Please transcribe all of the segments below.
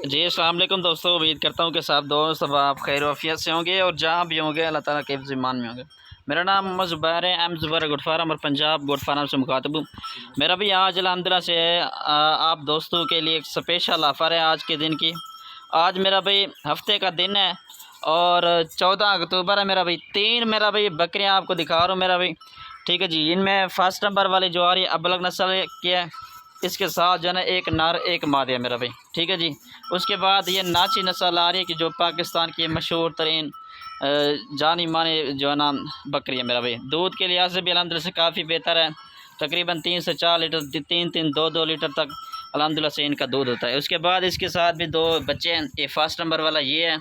जी अस्सलाम वालेकुम दोस्तों, उम्मीद करता हूँ कि सब आप खैर वाफियत से होंगे और जहाँ भी होंगे अल्लाह ताला के ज़िम्मान में होंगे। मेरा नाम मोहम्मद ज़ुबैर है, एम ज़ुबैर गोट फार्म और पंजाब गोट फार्म से मुखातब हूँ। मेरा भी आज अल्हम्दुलिल्लाह से आप दोस्तों के लिए एक स्पेशल ऑफ़र है आज के दिन की। आज मेरा भाई हफ्ते का दिन है और 14 अक्टूबर है। मेरा भाई 3 मेरा भाई बकरियाँ आपको दिखा रहा हूँ मेरा भाई, ठीक है जी। इनमें फ़र्स्ट नंबर वाली जो आ रही है अबलग नस्ल की है, इसके साथ जो है ना एक नर एक मादी है मेरा भाई, ठीक है जी। उसके बाद ये नाची नस्ल आ रही है कि जो पाकिस्तान की मशहूर तरीन जानी मानी जो है ना बकरी है मेरा भाई। दूध के लिहाज से भी अल्हम्दुलिल्लाह से काफ़ी बेहतर है, तकरीबन 3 से 4 लीटर 3-2 लीटर तक अल्हम्दुलिल्लाह से इनका दूध होता है। उसके बाद इसके साथ भी 2 बच्चे हैं, ये फर्स्ट नंबर वाला ये है,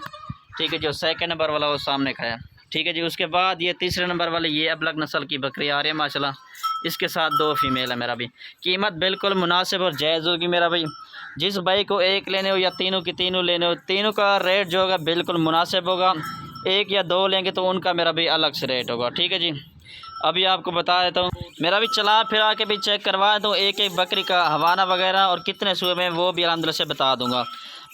ठीक है। जो सेकंड नंबर वाला वो सामने खड़ा है, ठीक है जी। उसके बाद ये तीसरे नंबर वाले ये अबलग नस्ल की बकरी आ रही है माशाल्लाह, इसके साथ 2 फीमेल है मेरा भाई। कीमत बिल्कुल मुनासिब और जायज़ होगी मेरा भाई। जिस भाई को एक लेने हो या तीनों की तीनों लेने हो, तीनों का रेट जो होगा बिल्कुल मुनासिब होगा। एक या 2 लेंगे तो उनका मेरा भाई अलग से रेट होगा, ठीक है जी। अभी आपको बता देता हूँ, मेरा भी चला फिरा के भी चेक करवाया तो एक एक बकरी का हवाना वगैरह और कितने सूए में वो भी अल्हम्दुलिल्लाह से बता दूंगा।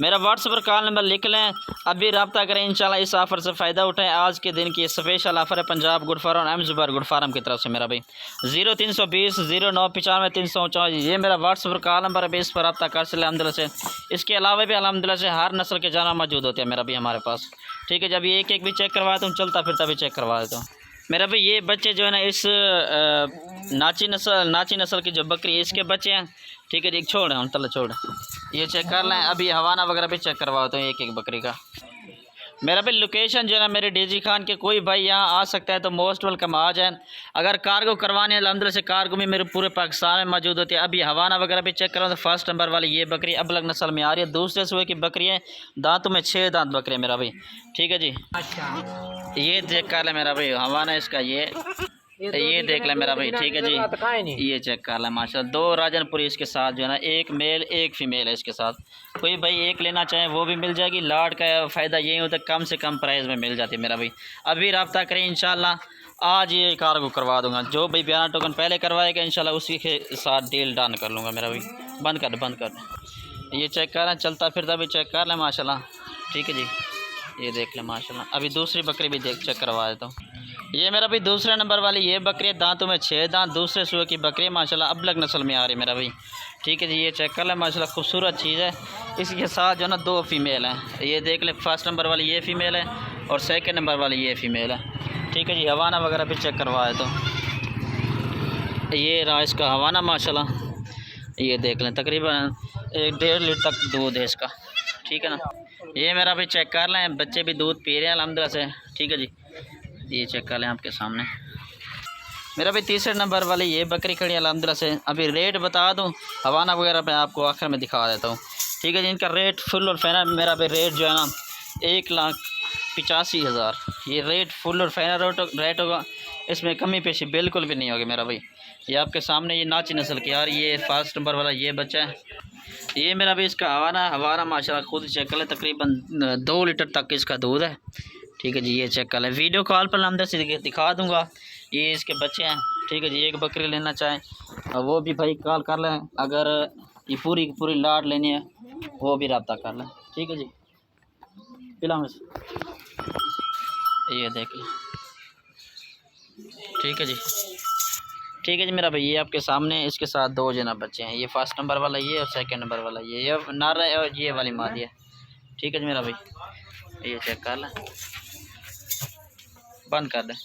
मेरा व्हाट्सएप पर कॉल नंबर लिख लें, अभी रब्ता करें, इंशाल्लाह इस ऑफ़र से फ़ायदा उठाएं। आज के दिन की स्पेशल ऑफ़र है पंजाब गुड फार्म और एम ज़ुबैर गुड फार्म की तरफ से मेरा भाई। 0320 0995 349 ये मेरा व्हाट्सएप पर कॉल नंबर है, इस पर रब्ता कर चले अल्हम्दुलिल्लाह से। इसके अलावा भी अल्हम्दुलिल्लाह से हर नस्ल के जानवर मौजूद होते हैं मेरा भी हमारे पास, ठीक है। जब एक एक भी चेक करवाया तो चलता फिरता भी चेक करवा देता हूँ मेरा भाई। ये बच्चे जो है ना इस नाची नस्ल की जो बकरी है इसके बच्चे हैं, ठीक है जी। एक छोड़ है तला छोड़, ये चेक कर लें। अभी हवाना वगैरह भी चेक करवाता हूँ एक एक बकरी का। मेरा भाई लोकेशन जो है ना मेरे डीजी खान के, कोई भाई यहाँ आ सकता है तो मोस्ट वेलकम आ जाए। अगर कार्गो करवाने अल्हम्दुलिल्लाह से कार्गो भी मेरे पूरे पाकिस्तान में मौजूद होती है। अभी हवाना वगैरह भी चेक करो तो फर्स्ट नंबर वाली ये बकरी अबलग नस्ल में आ रही है, दूसरे सूए की बकरी है, दांतों में 6 दांत बकरी है मेरा भाई, ठीक है जी। ये चेक कर ले मेरा भाई हवाना इसका, ये देख ले मेरा भाई, ठीक है जी। ये चेक कर ले माशाल्लाह, 2 राजनपुरी इसके साथ जो है ना, एक मेल एक फ़ीमेल है इसके साथ। कोई भाई एक लेना चाहे वो भी मिल जाएगी। लाट का फ़ायदा यही होता है कम से कम प्राइस में मिल जाती है मेरा भाई। अभी रब्ता करें, इंशाल्लाह आज ये कार्गो करवा दूंगा। जो भाई बयाना टोकन पहले करवाएगा इंशाल्लाह उसी के साथ डील डन कर लूँगा मेरा भाई। बंद कर। ये चेक कर रहे हैं, चलता फिरता भी चेक कर लें माशाल्लाह, ठीक है जी। ये देख लें माशाल्लाह। अभी दूसरी बकरी भी चेक करवा देता हूँ। ये मेरा भाई दूसरे नंबर वाली ये बकरी है, दांतों में 6 दांत, दूसरे सूए की बकरी है माशाल्लाह, अबलग नस्ल में आ रही है मेरा भाई, ठीक है जी। ये चेक कर लें माशाल्लाह, खूबसूरत चीज़ है। इसके साथ जो है ना 2 फीमेल हैं, ये देख लें। फर्स्ट नंबर वाली ये फ़ीमेल है और सेकंड नंबर वाली ये फ़ीमेल है, ठीक है जी। हवाना वगैरह भी चेक करवा देता हूँ। ये रहा इसका हवाना माशाल्लाह, ये देख लें। तकरीबन 1-1.5 लीटर तक दूध है इसका, ठीक है ना। ये मेरा भाई चेक कर लें, बच्चे भी दूध पी रहे हैं अल्हम्दुलिल्लाह से, ठीक है जी। ये चेक कर लें आपके सामने। मेरा भाई तीसरे नंबर वाली ये बकरी खड़ी है अल्हम्दुलिल्लाह से। अभी रेट बता दूं, हवाना वगैरह मैं आपको आखिर में दिखा देता हूँ, ठीक है जी। इनका रेट फुल और फाइनल मेरा भाई रेट जो है ना 1,85,000 ये रेट फुल और फाइनल रेट होगा। इसमें कमी पेशी बिल्कुल भी नहीं होगी मेरा भाई। ये आपके सामने ये नाची नस्ल की यार, ये फर्स्ट नंबर वाला ये बच्चा है। ये मेरा भी इसका हवाना माशाल्लाह खुद चेक कर ले, तकरीबन 2 लीटर तक इसका दूध है, ठीक है जी। ये चेक कर लें, वीडियो कॉल पर अंदर से दिखा दूंगा। ये इसके बच्चे हैं, ठीक है जी। एक बकरी लेना चाहें वो भी भाई कॉल कर लें, अगर ये पूरी लाट लेनी है वो भी रब्ता कर लें, ठीक है जी। पिलाऊँ ये देख लें, ठीक है जी, ठीक है जी। मेरा भाई ये आपके सामने इसके साथ 2 जना बच्चे हैं, ये फर्स्ट नंबर वाला ये और सेकंड नंबर वाला ये नर है और ये वाली मादी है, ठीक है जी मेरा भाई। ये चेक कर लें, बंद कर दें।